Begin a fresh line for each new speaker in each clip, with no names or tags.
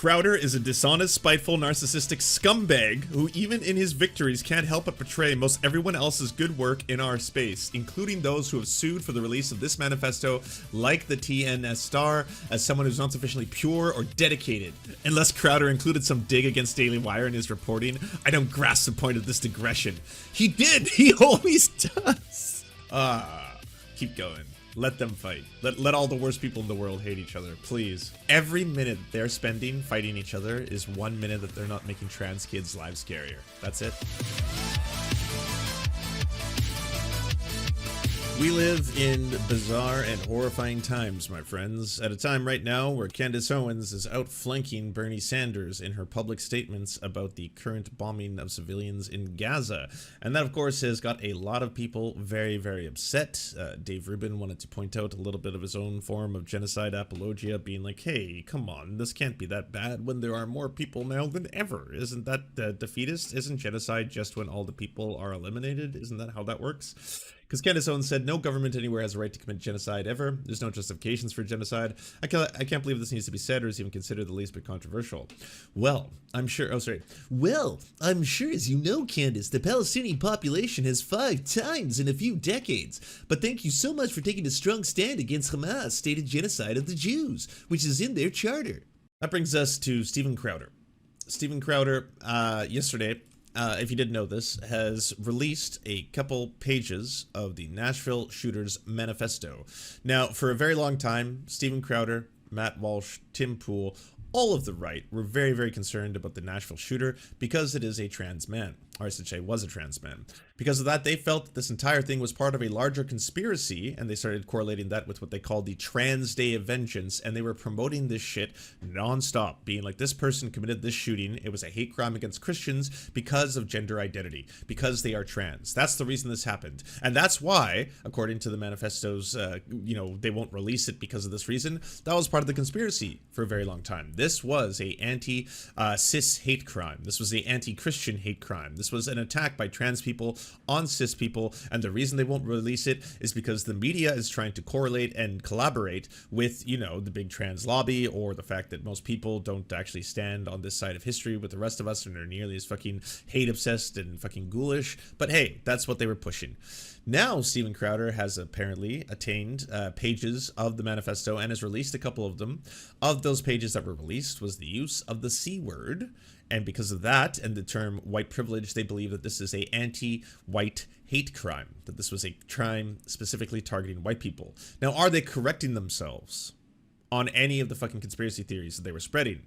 Crowder is a dishonest, spiteful, narcissistic scumbag who even in his victories can't help but portray most everyone else's good work in our space, including those who have sued for the release of this manifesto, like the TNS star, as someone who's not sufficiently pure or dedicated. Unless Crowder included some dig against Daily Wire in his reporting, I don't grasp the point of this digression. He did! He always does! Keep going. Let them fight. Let all the worst people in the world hate each other, please. Every minute they're spending fighting each other is 1 minute that they're not making trans kids' lives scarier. That's it. We live in bizarre and horrifying times, my friends, at a time right now where Candace Owens is outflanking Bernie Sanders in her public statements about the current bombing of civilians in Gaza. And that, of course, has got a lot of people very, very upset. Dave Rubin wanted to point out a little bit of his own form of genocide apologia, being like, hey, come on, this can't be that bad when there are more people now than ever. Isn't that defeatist? Isn't genocide just when all the people are eliminated? Isn't that how that works? Because Candace Owens said no government anywhere has a right to commit genocide ever. There's no justifications for genocide. I can't believe this needs to be said or is even considered the least bit controversial. Well, I'm sure, Well, I'm sure as you know, Candace, the Palestinian population has 5 times in a few decades. But thank you so much for taking a strong stand against Hamas' stated genocide of the Jews, which is in their charter. That brings us to Steven Crowder. Steven Crowder, yesterday, if you didn't know this, has released a couple pages of the Nashville Shooters Manifesto. Now, for a very long time, Steven Crowder, Matt Walsh, Tim Pool, all of the right were very, very concerned about the Nashville shooter because it is a trans man, or I should say was a trans man. Because of that, they felt that this entire thing was part of a larger conspiracy, and they started correlating that with what they called the Trans Day of Vengeance, and they were promoting this shit nonstop, being like, this person committed this shooting, it was a hate crime against Christians because of gender identity, because they are trans. That's the reason this happened. And that's why, according to the manifestos, they won't release it because of this reason. That was part of the conspiracy for a very long time. This was a anti-cis hate crime. This was a anti-Christian hate crime. This was an attack by trans people on cis people, and the reason they won't release it is because the media is trying to correlate and collaborate with, the big trans lobby, or the fact that most people don't actually stand on this side of history with the rest of us and are nearly as fucking hate-obsessed and fucking ghoulish. But hey, that's what they were pushing. Now, Steven Crowder has apparently attained pages of the manifesto and has released a couple of them. Of those pages that were released was the use of the C word. And because of that and the term white privilege, they believe that this is a anti-white hate crime, that this was a crime specifically targeting white people. Now, are they correcting themselves on any of the fucking conspiracy theories that they were spreading?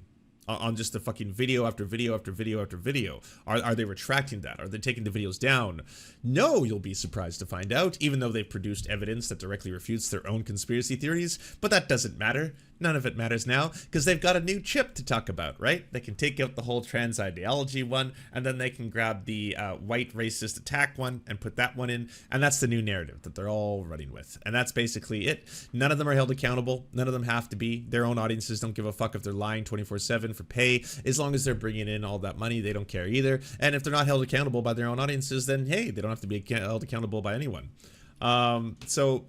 On just the fucking video after video after video after video? Are they retracting that? Are they taking the videos down? No, you'll be surprised to find out, even though they've produced evidence that directly refutes their own conspiracy theories. But that doesn't matter. None of it matters now, because they've got a new chip to talk about, right? They can take out the whole trans ideology one, and then they can grab the white racist attack one and put that one in, and that's the new narrative that they're all running with. And that's basically it. None of them are held accountable. None of them have to be. Their own audiences don't give a fuck if they're lying 24/7 for pay. As long as they're bringing in all that money, they don't care either. And if they're not held accountable by their own audiences, then hey, they don't have to be held accountable by anyone. So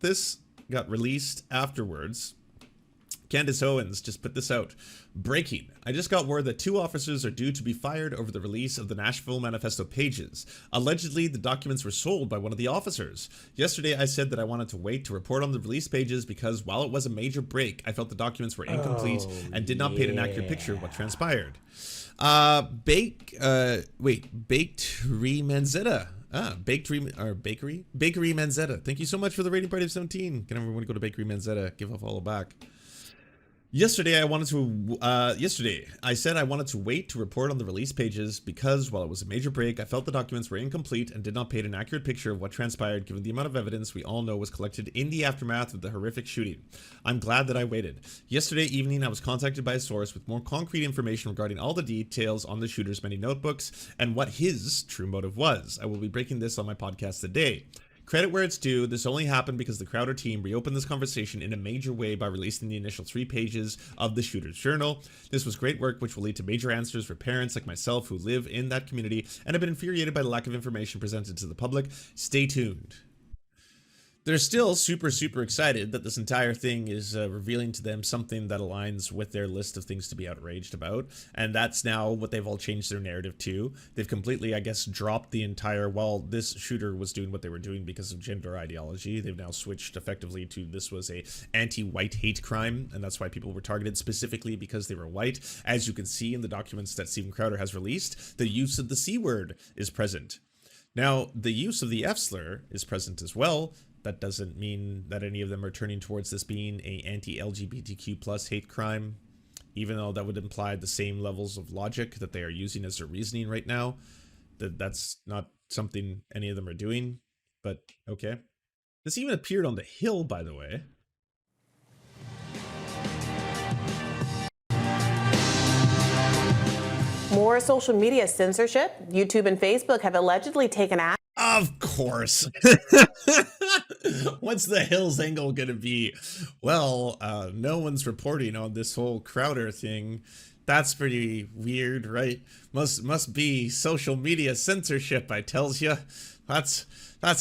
this got released afterwards. Candace Owens just put this out. Breaking. I just got word that 2 officers are due to be fired over the release of the Nashville Manifesto pages. Allegedly, the documents were sold by one of the officers. Yesterday, I said that I wanted to wait to report on the release pages because while it was a major break, I felt the documents were incomplete and did not paint an accurate picture of what transpired. Bakery Manzetta. Bakery Manzetta. Thank you so much for the rating party of 17. Can everyone go to Bakery Manzetta? Give off all back. Yesterday, I said I wanted to wait to report on the release pages because while it was a major break, I felt the documents were incomplete and did not paint an accurate picture of what transpired given the amount of evidence we all know was collected in the aftermath of the horrific shooting. I'm glad that I waited. Yesterday evening, I was contacted by a source with more concrete information regarding all the details on the shooter's many notebooks and what his true motive was. I will be breaking this on my podcast today. Credit where it's due, this only happened because the Crowder team reopened this conversation in a major way by releasing the initial 3 pages of the shooter's journal. This was great work which will lead to major answers for parents like myself who live in that community and have been infuriated by the lack of information presented to the public. Stay tuned. They're still super, super excited that this entire thing is revealing to them something that aligns with their list of things to be outraged about. And that's now what they've all changed their narrative to. They've completely, I guess, dropped the entire, well, this shooter was doing what they were doing because of gender ideology. They've now switched effectively to this was a anti-white hate crime. And that's why people were targeted specifically because they were white. As you can see in the documents that Steven Crowder has released, the use of the C word is present. Now, the use of the F slur is present as well. That doesn't mean that any of them are turning towards this being a anti-LGBTQ plus hate crime, even though that would imply the same levels of logic that they are using as their reasoning right now. That's not something any of them are doing, but okay. This even appeared on The Hill, by the way.
More social media censorship. YouTube and Facebook have allegedly taken action.
Of course. What's the Hill's angle gonna be? Well, no one's reporting on this whole Crowder thing. That's pretty weird, right? Must be social media censorship, I tells ya. That's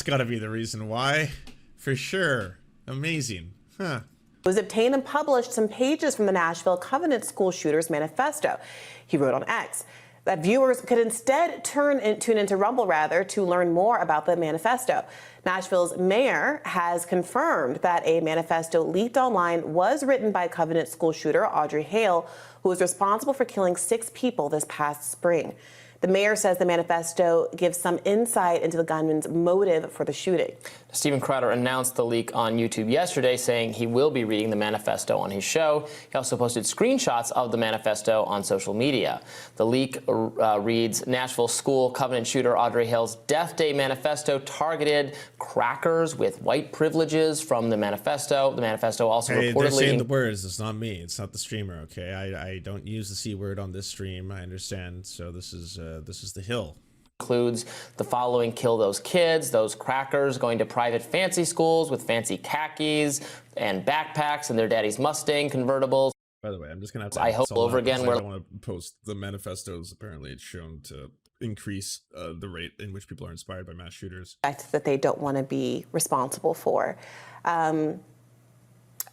gotta be the reason why. For sure. Amazing. Huh.
Was obtained and published some pages from the Nashville Covenant School Shooters Manifesto. He wrote on X that viewers could instead tune into Rumble to learn more about the manifesto. Nashville's mayor has confirmed that a manifesto leaked online was written by Covenant school shooter Audrey Hale, who was responsible for killing 6 people this past spring. The mayor says the manifesto gives some insight into the gunman's motive for the shooting.
Steven Crowder announced the leak on YouTube yesterday, saying he will be reading the manifesto on his show. He also posted screenshots of the manifesto on social media. The leak reads, Nashville school Covenant shooter Audrey Hale's Death Day manifesto targeted crackers with white privileges from the manifesto. The manifesto also reportedly...
They're saying the words. It's not me. It's not the streamer, okay? I don't use the C word on this stream. I understand. So this is the Hill.
Includes the following: kill those kids, those crackers going to private fancy schools with fancy khakis and backpacks and their daddy's Mustang convertibles.
By the way, I'm just gonna have to.
I hope over again.
I don't want to post the manifestos. Apparently, it's shown to increase the rate in which people are inspired by mass shooters.
That they don't want to be responsible for.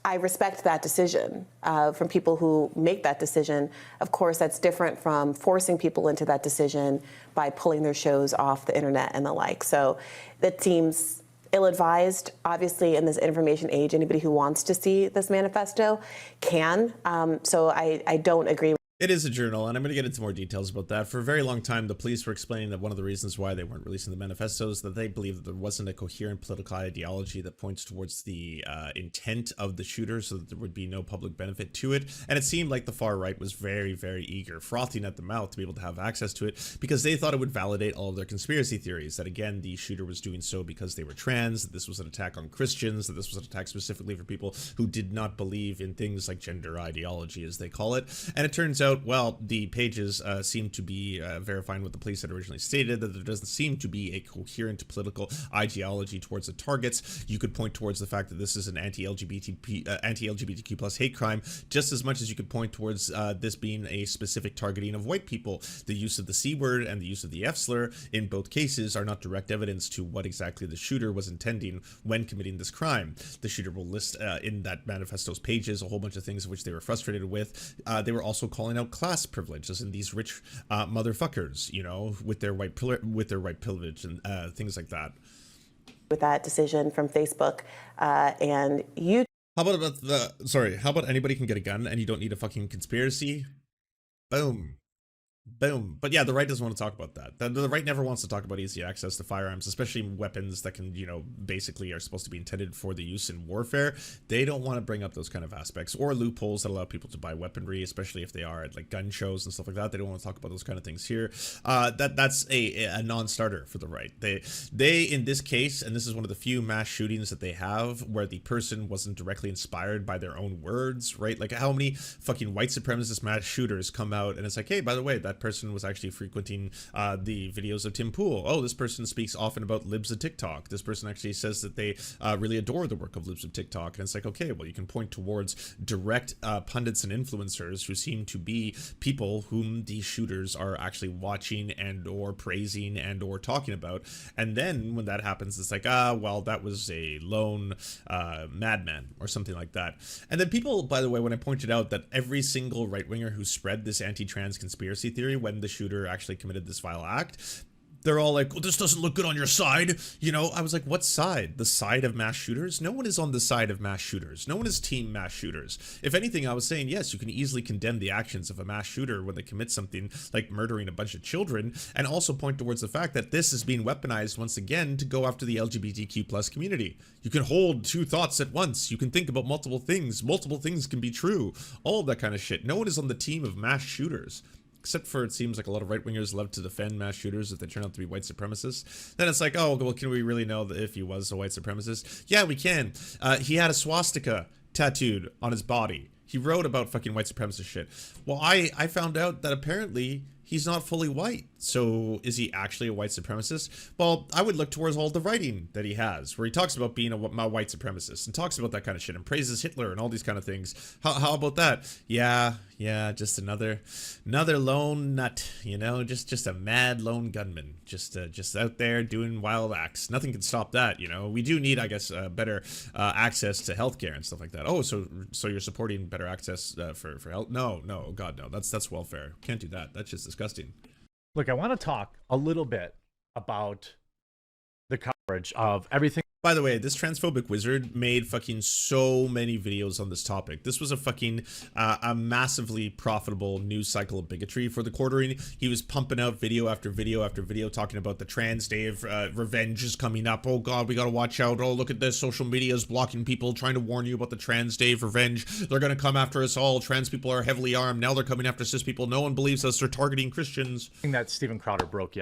I respect that decision from people who make that decision. Of course, that's different from forcing people into that decision by pulling their shows off the internet and the like. So that seems ill-advised. Obviously, in this information age, anybody who wants to see this manifesto can. So I don't agree.
It is a journal, and I'm going to get into more details about that. For a very long time, the police were explaining that one of the reasons why they weren't releasing the manifestos is that they believe that there wasn't a coherent political ideology that points towards the intent of the shooter, so that there would be no public benefit to it. And it seemed like the far right was very, very eager, frothing at the mouth to be able to have access to it, because they thought it would validate all of their conspiracy theories, that again, the shooter was doing so because they were trans, that this was an attack on Christians, that this was an attack specifically for people who did not believe in things like gender ideology, as they call it. And it turns out, well, the pages seem to be verifying what the police had originally stated, that there doesn't seem to be a coherent political ideology towards the targets. You could point towards the fact that this is an anti-LGBTQ plus hate crime, just as much as you could point towards this being a specific targeting of white people. The use of the C word and the use of the F slur in both cases are not direct evidence to what exactly the shooter was intending when committing this crime. The shooter will list in that manifesto's pages a whole bunch of things of which they were frustrated with. They were also calling out class privilege, as in these rich motherfuckers, you know, with their white privilege and things like that.
With that decision from Facebook and you.
How about anybody can get a gun and you don't need a fucking conspiracy? Boom. Boom. But yeah, the right doesn't want to talk about that. The right never wants to talk about easy access to firearms, especially weapons that can, you know, basically are supposed to be intended for the use in warfare. They don't want to bring up those kind of aspects or loopholes that allow people to buy weaponry, especially if they are at like gun shows and stuff like that. They don't want to talk about those kind of things here. That's a non-starter for the right. They in this case, and this is one of the few mass shootings that they have where the person wasn't directly inspired by their own words, right? Like how many fucking white supremacist mass shooters come out and it's like, hey, by the way, that person was actually frequenting the videos of Tim Pool. Oh, this person speaks often about libs of TikTok. This person actually says that they really adore the work of libs of TikTok. And it's like, okay, well, you can point towards direct pundits and influencers who seem to be people whom these shooters are actually watching and or praising and or talking about. And then when that happens, it's like, well, that was a lone madman or something like that. And then people, by the way, when I pointed out that every single right-winger who spread this anti-trans conspiracy theory when the shooter actually committed this vile act, they're all like, well, this doesn't look good on your side. You know, I was like, what side? The side of mass shooters? No one is on the side of mass shooters. No one is team mass shooters. If anything, I was saying, yes, you can easily condemn the actions of a mass shooter when they commit something like murdering a bunch of children, and also point towards the fact that this is being weaponized once again to go after the LGBTQ plus community. You can hold two thoughts at once. You can think about multiple things. Multiple things can be true. All of that kind of shit. No one is on the team of mass shooters. Except for, it seems like a lot of right-wingers love to defend mass shooters if they turn out to be white supremacists. Then it's like, oh, well, can we really know that if he was a white supremacist? Yeah, we can. He had a swastika tattooed on his body. He wrote about fucking white supremacist shit. Well, I found out that apparently he's not fully white. So is he actually a white supremacist? Well, I would look towards all the writing that he has, where he talks about being a white supremacist and talks about that kind of shit and praises Hitler and all these kind of things. How about that? Yeah, just another lone nut, you know, just a mad lone gunman, just out there doing wild acts. Nothing can stop that, you know. We do need, I guess, better access to healthcare and stuff like that. Oh, so you're supporting better access for health? No, God, no. That's welfare. Can't do that. That's just disgusting.
Look, I want to talk a little bit about the coverage of everything.
By the way, this transphobic wizard made fucking so many videos on this topic. This was a fucking a massively profitable news cycle of bigotry for the quartering. He was pumping out video after video after video talking about the trans day of revenge is coming up. Oh God, we gotta watch out. Oh, look at this. Social media is blocking people, trying to warn you about the trans day of revenge. They're gonna come after us all. Trans people are heavily armed. Now they're coming after cis people. No one believes us. They're targeting Christians.
That Steven Crowder broke,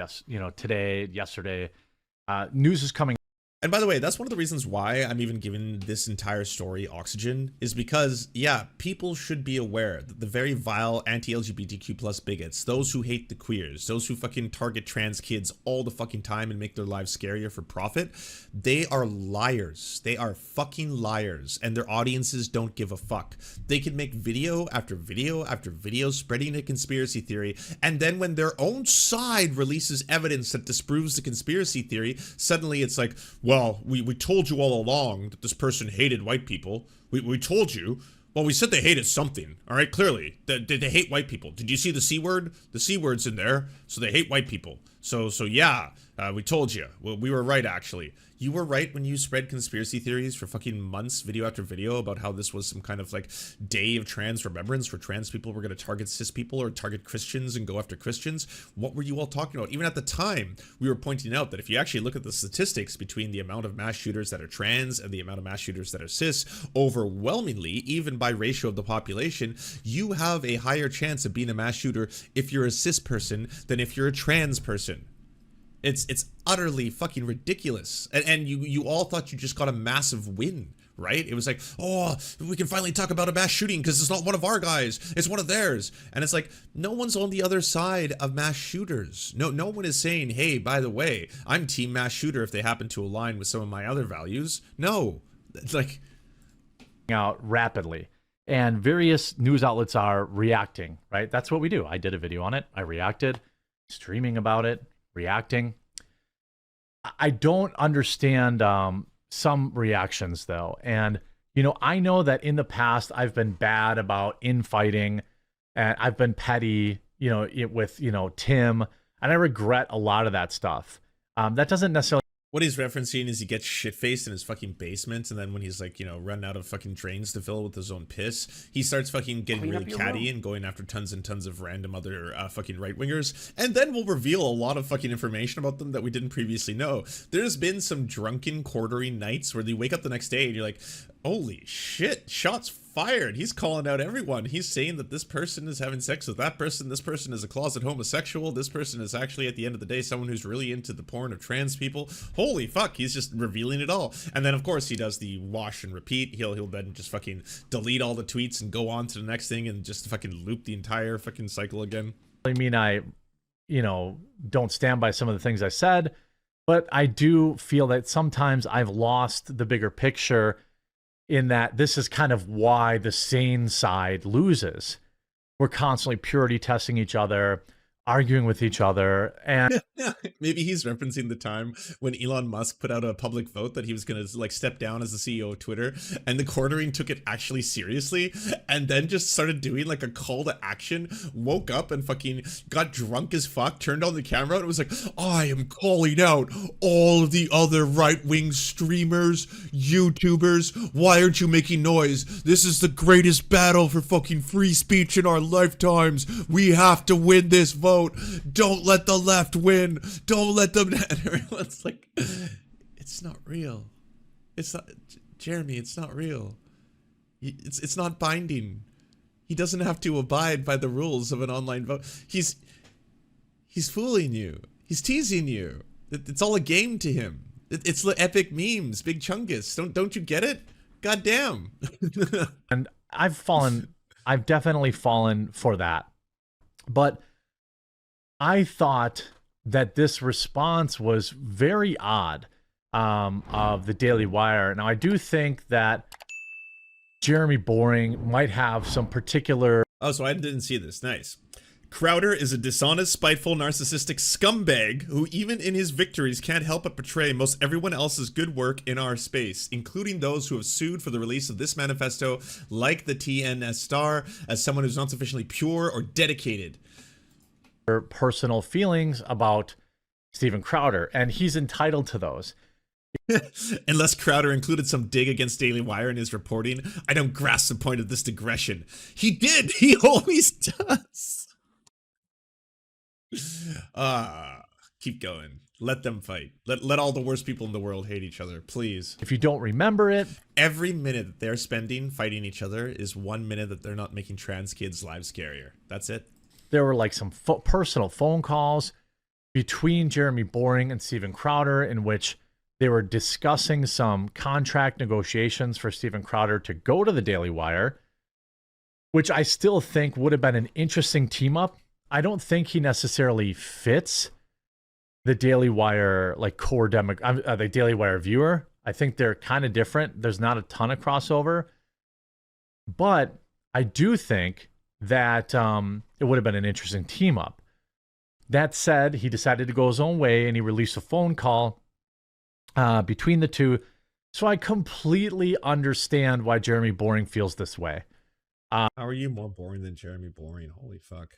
today, yesterday. News is coming.
And by the way, that's one of the reasons why I'm even giving this entire story oxygen, is because, yeah, people should be aware that the very vile anti-LGBTQ plus bigots, those who hate the queers, those who fucking target trans kids all the fucking time and make their lives scarier for profit, they are liars. They are fucking liars, and their audiences don't give a fuck. They can make video after video after video spreading a conspiracy theory, and then when their own side releases evidence that disproves the conspiracy theory, suddenly it's like, well, we told you all along that this person hated white people. We told you. Well, we said they hated something, all right? Clearly, they hate white people. Did you see the C word? The C word's in there, so they hate white people. So yeah, we told you. Well, we were right, actually. You were right when you spread conspiracy theories for fucking months, video after video, about how this was some kind of like day of trans remembrance where trans people were going to target cis people or target Christians and go after Christians. What were you all talking about? Even at the time, we were pointing out that if you actually look at the statistics between the amount of mass shooters that are trans and the amount of mass shooters that are cis, overwhelmingly, even by ratio of the population, you have a higher chance of being a mass shooter if you're a cis person than if you're a trans person. It's utterly fucking ridiculous. And you all thought you just got a massive win, right? It was like, oh, we can finally talk about a mass shooting because it's not one of our guys, it's one of theirs. And it's like, no one's on the other side of mass shooters. No one is saying, hey, by the way, I'm team mass shooter if they happen to align with some of my other values. No, it's like
out rapidly. And various news outlets are reacting, right? That's what we do. I did a video on it. I reacted, streaming about it, reacting. I don't understand some reactions though. And, I know that in the past I've been bad about infighting and I've been petty, with, Tim, and I regret a lot of that stuff. That doesn't necessarily.
What he's referencing is he gets shit-faced in his fucking basement, and then when he's like, running out of fucking drains to fill with his own piss, he starts fucking getting really catty and going after tons and tons of random other fucking right-wingers, and then we'll reveal a lot of fucking information about them that we didn't previously know. There's been some drunken quartering nights where you wake up the next day and you're like, holy shit, shots fired. He's calling out everyone. He's saying that this person is having sex with that person. This person is a closet homosexual. This person is actually, at the end of the day, someone who's really into the porn of trans people. Holy fuck, he's just revealing it all. And then, of course, he does the wash and repeat. He'll then just fucking delete all the tweets and go on to the next thing and just fucking loop the entire fucking cycle again.
I mean, don't stand by some of the things I said, but I do feel that sometimes I've lost the bigger picture in that this is kind of why the sane side loses. We're constantly purity testing each other, arguing with each other, and
maybe he's referencing the time when Elon Musk put out a public vote that he was going to like step down as the CEO of Twitter, and the quartering took it actually seriously, and then just started doing like a call to action, woke up and fucking got drunk as fuck, turned on the camera and was like, I am calling out all of the other right-wing streamers, YouTubers, why aren't you making noise? This is the greatest battle for fucking free speech in our lifetimes. We have to win this vote. Don't let the left win. Don't let them. And everyone's like, it's not real. It's not, Jeremy. It's not real. It's not binding. He doesn't have to abide by the rules of an online vote. He's fooling you. He's teasing you. It's all a game to him. It's the epic memes, Big Chungus. Don't you get it? God damn.
And I've definitely fallen for that. But I thought that this response was very odd of the Daily Wire. Now, I do think that Jeremy Boring might have some particular...
Oh, so I didn't see this. Nice. Crowder is a dishonest, spiteful, narcissistic scumbag who even in his victories can't help but portray most everyone else's good work in our space, including those who have sued for the release of this manifesto, like the TNS Star, as someone who's not sufficiently pure or dedicated.
Personal feelings about Steven Crowder, and he's entitled to those.
Unless Crowder included some dig against Daily Wire in his reporting, I don't grasp the point of this digression. He did! He always does! Keep going. Let them fight. Let all the worst people in the world hate each other, please.
If you don't remember it,
every minute that they're spending fighting each other is 1 minute that they're not making trans kids' lives scarier. That's it.
There were like some personal phone calls between Jeremy Boring and Steven Crowder in which they were discussing some contract negotiations for Steven Crowder to go to the Daily Wire, which I still think would have been an interesting team up. I don't think he necessarily fits the Daily Wire like core the Daily Wire viewer. I think they're kind of different. There's not a ton of crossover, but I do think that it would have been an interesting team up. That said, he decided to go his own way and he released a phone call between the two. So I completely understand why Jeremy Boring feels this way.
How are you more boring than Jeremy Boring? Holy fuck.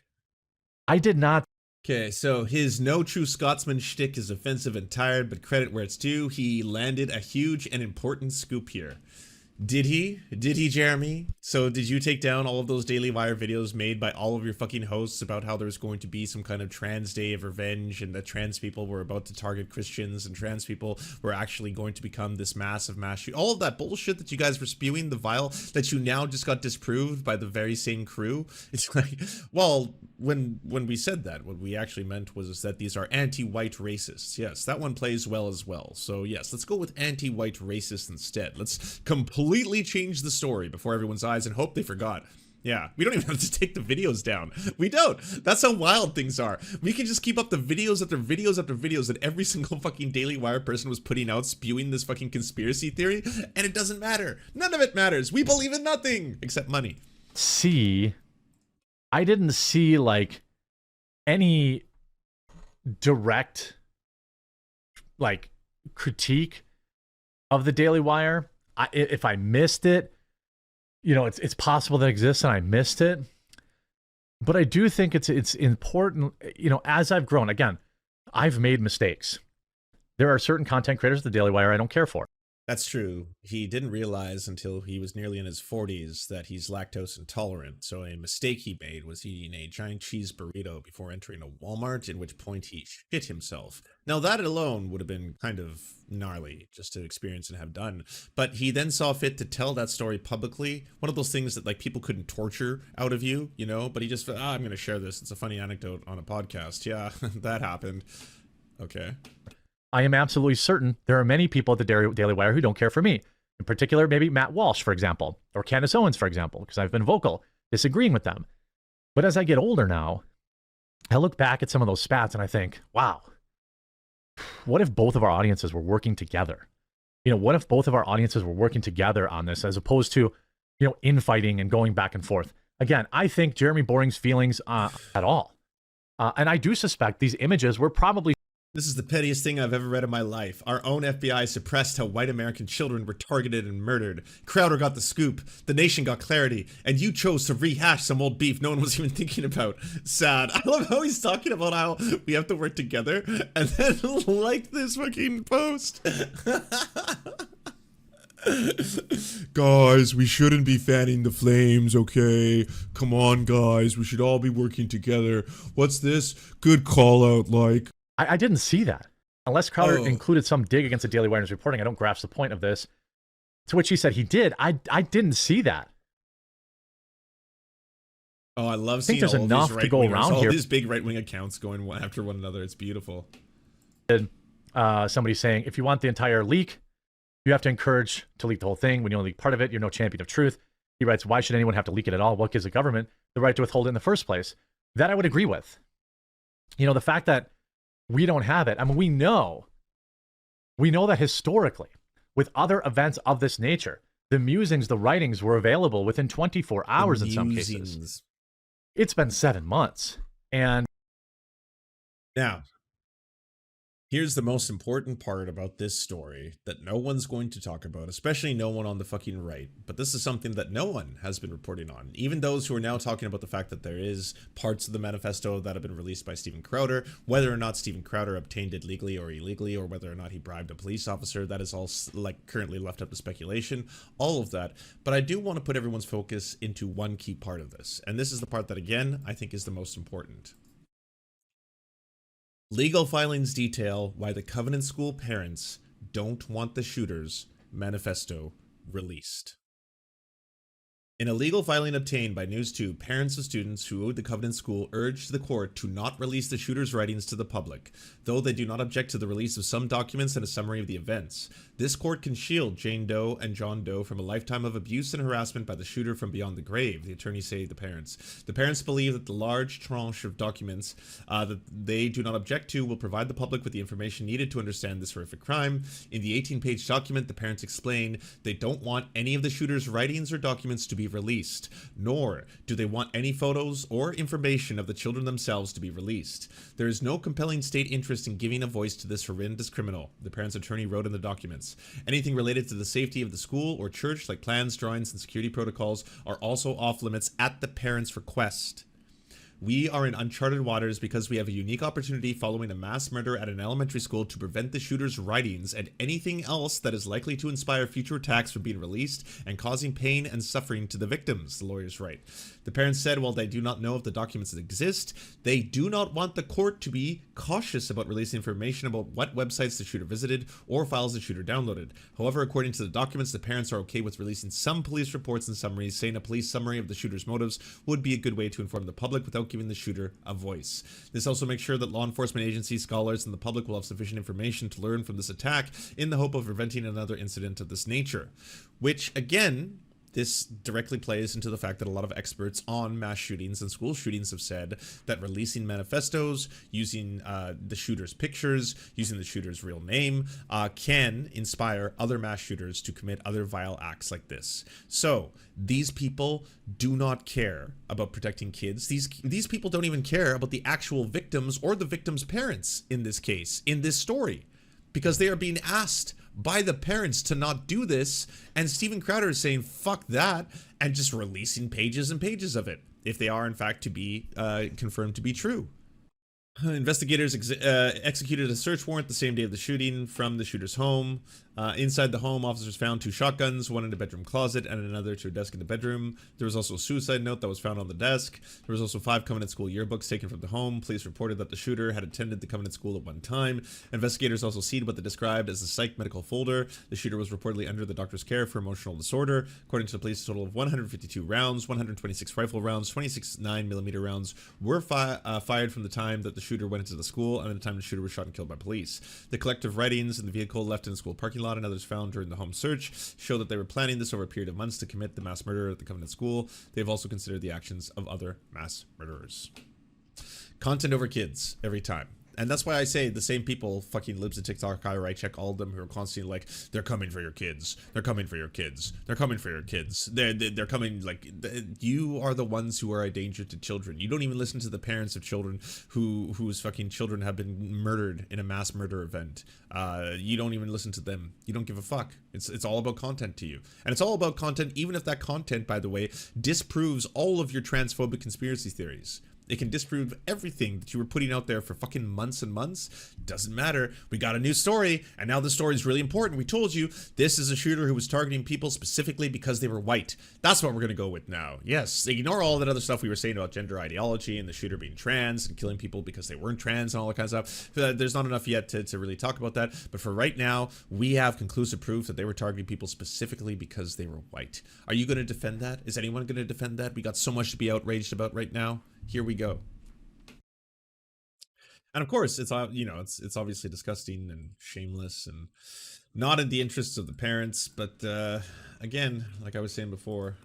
I did not.
Okay, so his no true Scotsman shtick is offensive and tired, but credit where it's due. He landed a huge and important scoop here. Did he? Did he, Jeremy? So did you take down all of those Daily Wire videos made by all of your fucking hosts about how there's going to be some kind of trans day of revenge and that trans people were about to target Christians and trans people were actually going to become this mass shoot? All of that bullshit that you guys were spewing, the vile, that you now just got disproved by the very same crew. It's like, well, when we said that, what we actually meant was that these are anti-white racists. Yes, that one plays well as well. So yes, let's go with anti-white racist instead. Let's completely change the story before everyone's eyes and hope they forgot. Yeah, we don't even have to take the videos down. We don't. That's how wild things are. We can just keep up the videos after videos after videos that every single fucking Daily Wire person was putting out spewing this fucking conspiracy theory, and it doesn't matter. None of it matters. We believe in nothing except money.
I didn't see like any direct like critique of the Daily Wire. If I missed it, you know, it's possible that it exists and I missed it. But I do think it's important, you know, as I've grown, again, I've made mistakes. There are certain content creators of the Daily Wire I don't care for.
That's true. He didn't realize until he was nearly in his 40s that he's lactose intolerant. So a mistake he made was eating a giant cheese burrito before entering a Walmart, in which point he shit himself. Now that alone would have been kind of gnarly just to experience and have done. But he then saw fit to tell that story publicly. One of those things that like people couldn't torture out of you, you know, but he just, I'm going to share this. It's a funny anecdote on a podcast. Yeah, that happened. Okay.
I am absolutely certain there are many people at the Daily Wire who don't care for me. In particular, maybe Matt Walsh, for example, or Candace Owens, for example, because I've been vocal disagreeing with them. But as I get older now, I look back at some of those spats and I think, wow, what if both of our audiences were working together? What if both of our audiences were working together on this as opposed to, infighting and going back and forth? Again, I think Jeremy Boring's feelings at all. And I do suspect these images were probably.
This is the pettiest thing I've ever read in my life. Our own FBI suppressed how white American children were targeted and murdered. Crowder got the scoop. The nation got clarity. And you chose to rehash some old beef no one was even thinking about. Sad. I love how he's talking about how we have to work together and then like this fucking post. Guys, we shouldn't be fanning the flames, okay? Come on, guys. We should all be working together. What's this? Good call out, like.
I didn't see that. Unless Crowder included some dig against the Daily Wire News reporting, I don't grasp the point of this. To which he said he did. I didn't see that.
Oh, I love seeing
there's
all
enough
these
to go around
all
here.
these big right-wing accounts going one after one another. It's beautiful.
Somebody saying, if you want the entire leak, you have to encourage to leak the whole thing. When you only leak part of it, you're no champion of truth. He writes, why should anyone have to leak it at all? What gives the government the right to withhold it in the first place? That I would agree with. The fact that we don't have it. I mean, we know that historically, with other events of this nature, the musings, the writings were available within 24 hours in some cases. It's been 7 months. And
now, here's the most important part about this story that no one's going to talk about, especially no one on the fucking right. But this is something that no one has been reporting on. Even those who are now talking about the fact that there is parts of the manifesto that have been released by Steven Crowder, whether or not Steven Crowder obtained it legally or illegally, or whether or not he bribed a police officer, that is all currently left up to speculation, all of that. But I do want to put everyone's focus into one key part of this. And this is the part that, again, I think is the most important. Legal filings detail why the Covenant School parents don't want the shooter's manifesto released. In a legal filing obtained by News 2, parents of students who owed the Covenant School urged the court to not release the shooter's writings to the public, though they do not object to the release of some documents and a summary of the events. This court can shield Jane Doe and John Doe from a lifetime of abuse and harassment by the shooter from beyond the grave, the attorneys say to the parents. The parents believe that the large tranche of documents that they do not object to will provide the public with the information needed to understand this horrific crime. In the 18-page document, the parents explain they don't want any of the shooter's writings or documents to be released, nor do they want any photos or information of the children themselves to be released. There is no compelling state interest in giving a voice to this horrendous criminal, the parents' attorney wrote in the documents. Anything related to the safety of the school or church, like plans, drawings, and security protocols, are also off limits at the parents' request. We are in uncharted waters because we have a unique opportunity following a mass murder at an elementary school to prevent the shooter's writings and anything else that is likely to inspire future attacks from being released and causing pain and suffering to the victims, the lawyers write. The parents said while they do not know if the documents exist, they do not want the court to be cautious about releasing information about what websites the shooter visited or files the shooter downloaded. However, according to the documents, the parents are okay with releasing some police reports and summaries, saying a police summary of the shooter's motives would be a good way to inform the public without giving the shooter a voice. This also makes sure that law enforcement agencies, scholars, and the public will have sufficient information to learn from this attack in the hope of preventing another incident of this nature. Which, again, this directly plays into the fact that a lot of experts on mass shootings and school shootings have said that releasing manifestos, using the shooter's pictures, using the shooter's real name, can inspire other mass shooters to commit other vile acts like this. So these people do not care about protecting kids. These people don't even care about the actual victims or the victims' parents in this case, in this story, because they are being asked by the parents to not do this, and Steven Crowder is saying fuck that and just releasing pages and pages of it if they are in fact to be confirmed to be true. Investigators executed a search warrant the same day of the shooting from the shooter's home. Inside the home, officers found 2 shotguns, one in a bedroom closet and another to a desk in the bedroom. There was also a suicide note that was found on the desk. There was also 5 Covenant School yearbooks taken from the home. Police reported that the shooter had attended the Covenant School at one time. Investigators also seen what they described as the psych medical folder. The shooter was reportedly under the doctor's care for emotional disorder. According to the police, a total of 152 rounds, 126 rifle rounds, 26 9mm rounds were fired from the time that the shooter went into the school and the time the shooter was shot and killed by police. The collective writings in the vehicle left in the school parking lot and others found during the home search show that they were planning this over a period of months to commit the mass murder at the Covenant School. They have also considered the actions of other mass murderers. Content over kids every time. And that's why I say the same people, fucking libs of TikTok, I check all of them, who are constantly like, they're coming for your kids. They're coming for your kids. They're coming for your kids. They're coming, like, you are the ones who are a danger to children. You don't even listen to the parents of children whose fucking children have been murdered in a mass murder event. You don't even listen to them. You don't give a fuck. It's all about content to you. And it's all about content, even if that content, by the way, disproves all of your transphobic conspiracy theories. It can disprove everything that you were putting out there for fucking months and months. Doesn't matter. We got a new story, and now the story is really important. We told you this is a shooter who was targeting people specifically because they were white. That's what we're going to go with now. Yes, ignore all that other stuff we were saying about gender ideology and the shooter being trans and killing people because they weren't trans and all that kind of stuff. There's not enough yet to really talk about that. But for right now, we have conclusive proof that they were targeting people specifically because they were white. Are you going to defend that? Is anyone going to defend that? We got so much to be outraged about right now. Here we go. And of course, it's, you know, it's obviously disgusting and shameless and not in the interests of the parents. But again, like I was saying before,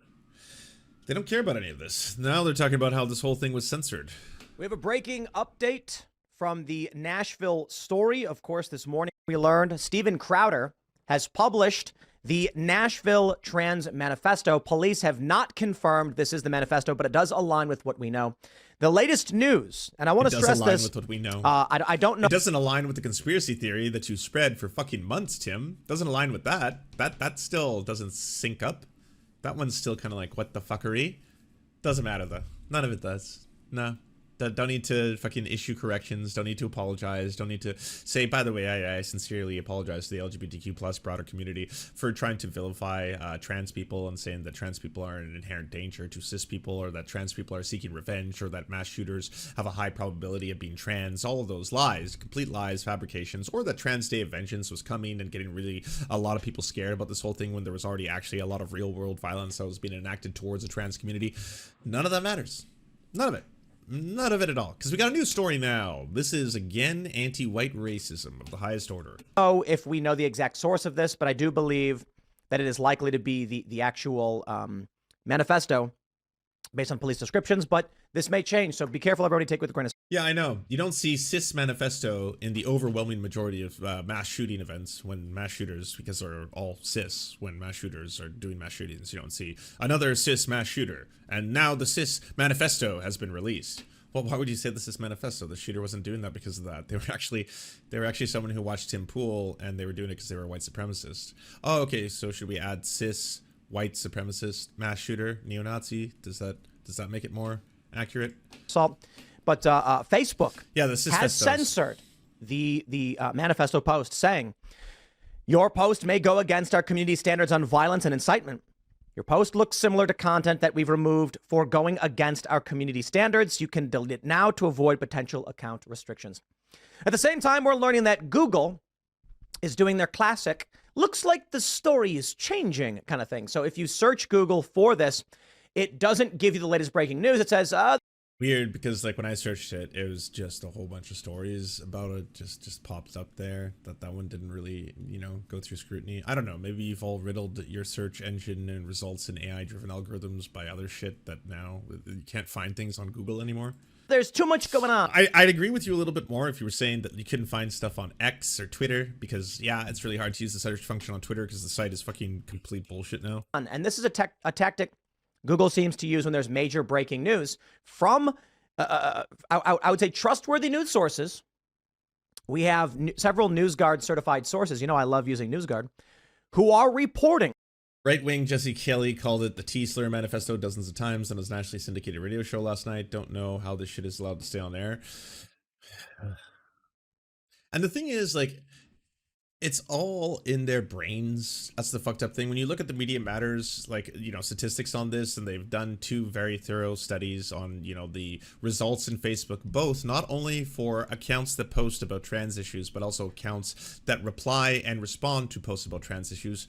they don't care about any of this. Now they're talking about how this whole thing was censored.
We have a breaking update from the Nashville story. Of course, this morning we learned Steven Crowder has published the Nashville Trans Manifesto. Police have not confirmed this is the manifesto, but it does align with what we know. The latest news, and I want to stress this. It does align
with what we know.
I don't know.
It doesn't align with the conspiracy theory that you spread for fucking months, Tim. Doesn't align with that. That still doesn't sync up. That one's still kind of like, what the fuckery? Doesn't matter, though. None of it does. No. Don't need to fucking issue corrections. Don't need to apologize. Don't need to say, by the way, I sincerely apologize to the LGBTQ plus broader community for trying to vilify trans people and saying that trans people are an inherent danger to cis people, or that trans people are seeking revenge, or that mass shooters have a high probability of being trans. All of those lies, complete lies, fabrications, or that Trans Day of Vengeance was coming and getting really a lot of people scared about this whole thing when there was already actually a lot of real world violence that was being enacted towards the trans community. None of that matters. None of it. None of it at all, because we got a new story now. This is, again, anti-white racism of the highest order.
Oh, if we know the exact source of this, but I do believe that it is likely to be the actual manifesto based on police descriptions, but this may change, so be careful, everybody, take with a grain of salt.
Yeah, I know. You don't see cis manifesto in the overwhelming majority of mass shooting events when mass shooters, because they're all cis, when mass shooters are doing mass shootings. You don't see another cis mass shooter. And now the cis manifesto has been released. Well, why would you say the cis manifesto? The shooter wasn't doing that because of that. They were actually someone who watched Tim Pool, and they were doing it because they were a white supremacist. Oh, okay. So should we add cis white supremacist mass shooter neo-Nazi? Does that make it more accurate?
But Facebook
has
censored the manifesto post, saying your post may go against our community standards on violence and incitement. Your post looks similar to content that we've removed for going against our community standards. You can delete it now to avoid potential account restrictions. At the same time, we're learning that Google is doing their classic, looks like the story is changing kind of thing. So if you search Google for this, it doesn't give you the latest breaking news. It says,
weird, because like when I searched it, it was just a whole bunch of stories about it just popped up there. That one didn't really, you know, go through scrutiny. I don't know, maybe you've all riddled your search engine and results in AI driven algorithms by other shit that now you can't find things on Google anymore.
There's too much going on.
I'd agree with you a little bit more if you were saying that you couldn't find stuff on X or Twitter, because yeah, it's really hard to use the search function on Twitter because the site is fucking complete bullshit now.
And this is a tactic Google seems to use when there's major breaking news from, I would say, trustworthy news sources. We have several NewsGuard certified sources. You know, I love using NewsGuard, who are reporting.
Right-wing Jesse Kelly called it the T-Slur Manifesto dozens of times on his nationally syndicated radio show last night. Don't know how this shit is allowed to stay on air. And the thing is, like, it's all in their brains. That's the fucked up thing. When you look at the Media Matters, like, you know, statistics on this, and they've done 2 very thorough studies on, you know, the results in Facebook, both not only for accounts that post about trans issues, but also accounts that reply and respond to posts about trans issues.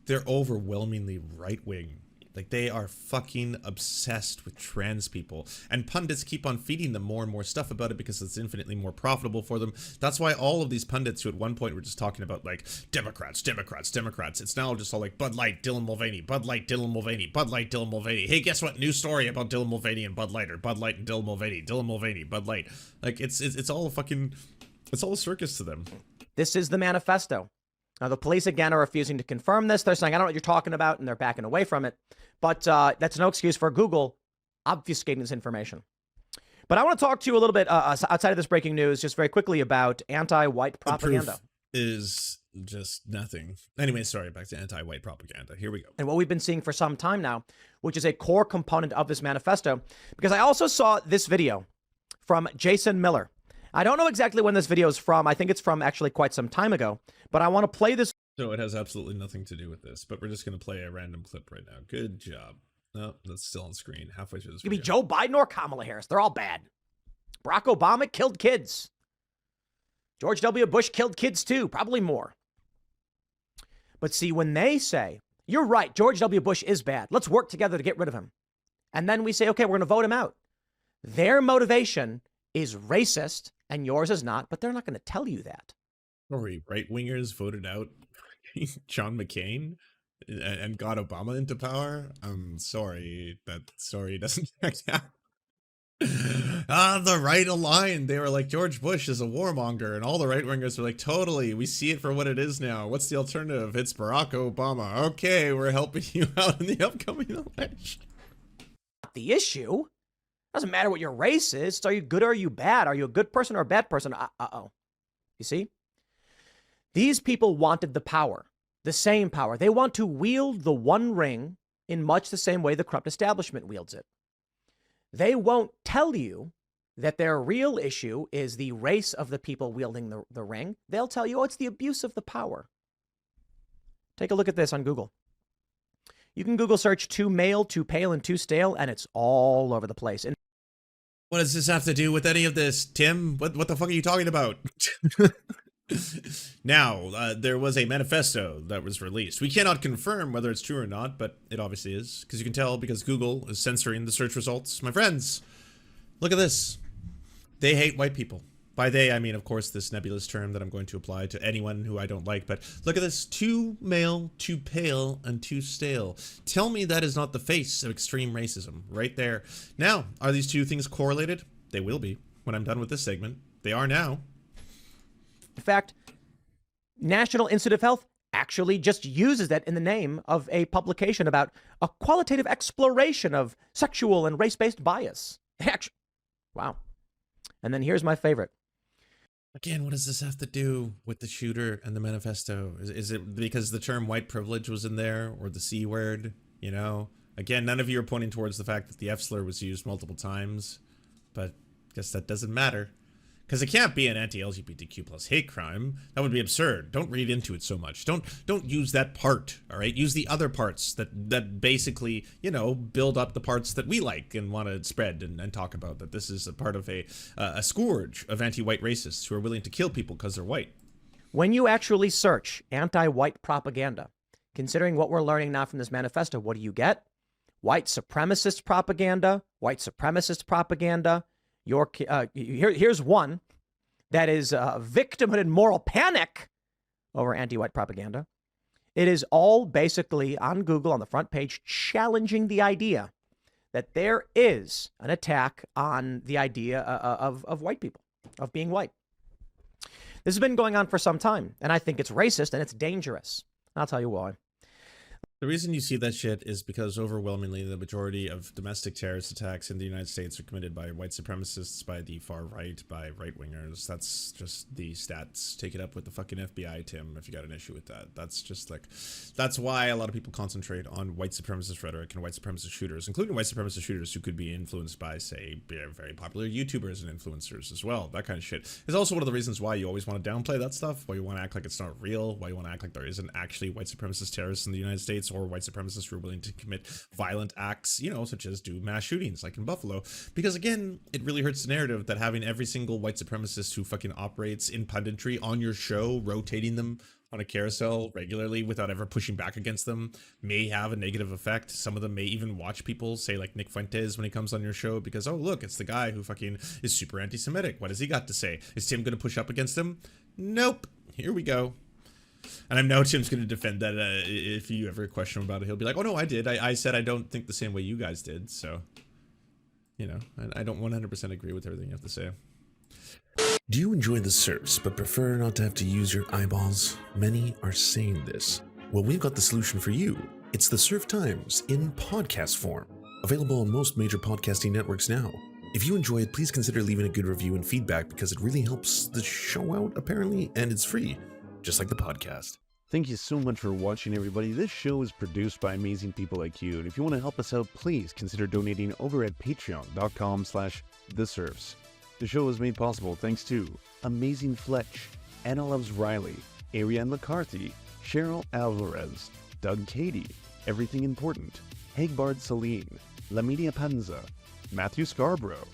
They're overwhelmingly right-wing. Like, they are fucking obsessed with trans people, and pundits keep on feeding them more and more stuff about it because it's infinitely more profitable for them. That's why all of these pundits who at one point were just talking about like Democrats, it's now just all like Bud Light, Dylan Mulvaney, Bud Light, Dylan Mulvaney, Bud Light, Dylan Mulvaney. Hey, guess what? New story about Dylan Mulvaney and Bud Light, or Bud Light and Dylan Mulvaney, Bud Light. Like, it's all a fucking, it's all a circus to them.
This is the manifesto. Now, the police, again, are refusing to confirm this. They're saying, I don't know what you're talking about, and they're backing away from it. But that's no excuse for Google obfuscating this information. But I want to talk to you a little bit outside of this breaking news, just very quickly, about anti-white propaganda.
The proof is just nothing. Anyway, sorry, back to anti-white propaganda. Here we go.
And what we've been seeing for some time now, which is a core component of this manifesto, because I also saw this video from Jason Miller. I don't know exactly when this video is from. I think it's from actually quite some time ago, but I want to play this.
So it has absolutely nothing to do with this, but we're just going to play a random clip right now. Good job. No, that's still on screen halfway through this
It could be
video.
Joe Biden or Kamala Harris. They're all bad. Barack Obama killed kids. George W. Bush killed kids too, probably more. But see, when they say, you're right, George W. Bush is bad, let's work together to get rid of him. And then we say, okay, we're going to vote him out. Their motivation is racist and yours is not, but they're not going to tell you that.
Sorry, right-wingers voted out John McCain and got Obama into power. I'm sorry, that story doesn't check out. The right aligned. They were like, George Bush is a warmonger, and all the right-wingers were like, totally, we see it for what it is now. What's the alternative? It's Barack Obama. Okay, we're helping you out in the upcoming election.
The issue doesn't matter what your race is. It's, are you good or are you bad? Are you a good person or a bad person? Uh-oh. You see? These people wanted the power, the same power. They want to wield the one ring in much the same way the corrupt establishment wields it. They won't tell you that their real issue is the race of the people wielding the ring. They'll tell you, oh, it's the abuse of the power. Take a look at this on Google. You can Google search too male, too pale, and too stale, and it's all over the place. And
what does this have to do with any of this, Tim? What the fuck are you talking about? Now, there was a manifesto that was released. We cannot confirm whether it's true or not, but it obviously is, because you can tell because Google is censoring the search results. My friends, look at this. They hate white people. By they, I mean, of course, this nebulous term that I'm going to apply to anyone who I don't like, but look at this. Too male, too pale, and too stale. Tell me that is not the face of extreme racism right there. Now, are these two things correlated? They will be when I'm done with this segment. They are now.
in fact, National Institute of Health actually just uses that in the name of a publication about a qualitative exploration of sexual and race-based bias. Actually, wow. And then here's my favorite.
Again, what does this have to do with the shooter and the manifesto? Is it because the term white privilege was in there, or the C word? You know, again, none of you are pointing towards the fact that the F slur was used multiple times, but I guess that doesn't matter. Because it can't be an anti-LGBTQ plus hate crime. That would be absurd. Don't read into it so much. Don't use that part, all right? Use the other parts that basically, you know, build up the parts that we like and want to spread and talk about, that this is a part of a scourge of anti-white racists who are willing to kill people because they're white.
When you actually search anti-white propaganda, considering what we're learning now from this manifesto, what do you get? White supremacist propaganda, white supremacist propaganda. Here's one that is victimhood and moral panic over anti-white propaganda. It is all basically on Google on the front page challenging the idea that there is an attack on the idea of white people, of being white. This has been going on for some time, and I think it's racist and it's dangerous. I'll tell you why.
The reason you see that shit is because overwhelmingly the majority of domestic terrorist attacks in the United States are committed by white supremacists, by the far right, by right-wingers. That's just the stats. Take it up with the fucking FBI, Tim, if you got an issue with that. That's just like, that's why a lot of people concentrate on white supremacist rhetoric and white supremacist shooters, including white supremacist shooters who could be influenced by, say, very popular YouTubers and influencers as well. That kind of shit is also one of the reasons why you always want to downplay that stuff, why you want to act like it's not real, why you want to act like there isn't actually white supremacist terrorists in the United States, or white supremacists who are willing to commit violent acts, you know, such as do mass shootings like in Buffalo. Because again, it really hurts the narrative that having every single white supremacist who fucking operates in punditry on your show, rotating them on a carousel regularly without ever pushing back against them may have a negative effect. Some of them may even watch people, say like Nick Fuentes when he comes on your show, because, oh, look, it's the guy who fucking is super anti-Semitic. What has he got to say? Is Tim going to push up against him? Nope. Here we go. And I know Tim's going to defend that. If you ever question him about it, he'll be like, oh, no, I did. I said I don't think the same way you guys did. So, you know, I don't 100% agree with everything you have to say.
Do you enjoy the Serfs but prefer not to have to use your eyeballs? Many are saying this. Well, we've got the solution for you. It's the Serf Times in podcast form. Available on most major podcasting networks now. If you enjoy it, please consider leaving a good review and feedback because it really helps the show out, apparently, and it's free, just like the podcast.
Thank you so much for watching, everybody. This show is produced by amazing people like you, and if you want to help us out, please consider donating over at patreon.com/theserfs. The show is made possible thanks to Amazing Fletch, Anna Loves Riley, Ariane McCarthy, Cheryl Alvarez, Doug Cady, Everything Important, Hagbard Celine, Laminia Panza, Matthew Scarborough,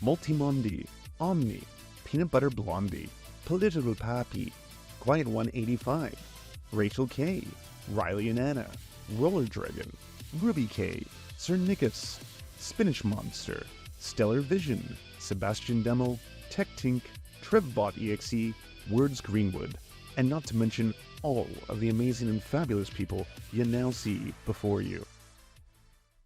Multimondi, Omni, Peanut Butter Blondie, Political Pappy, Quiet 185, Rachel K, Riley and Anna, Roller Dragon, Ruby K, Sir Nickus, Spinach Monster, Stellar Vision, Sebastian Demo, Tech Tink, Trevbot EXE, Words Greenwood, and not to mention all of the amazing and fabulous people you now see before you.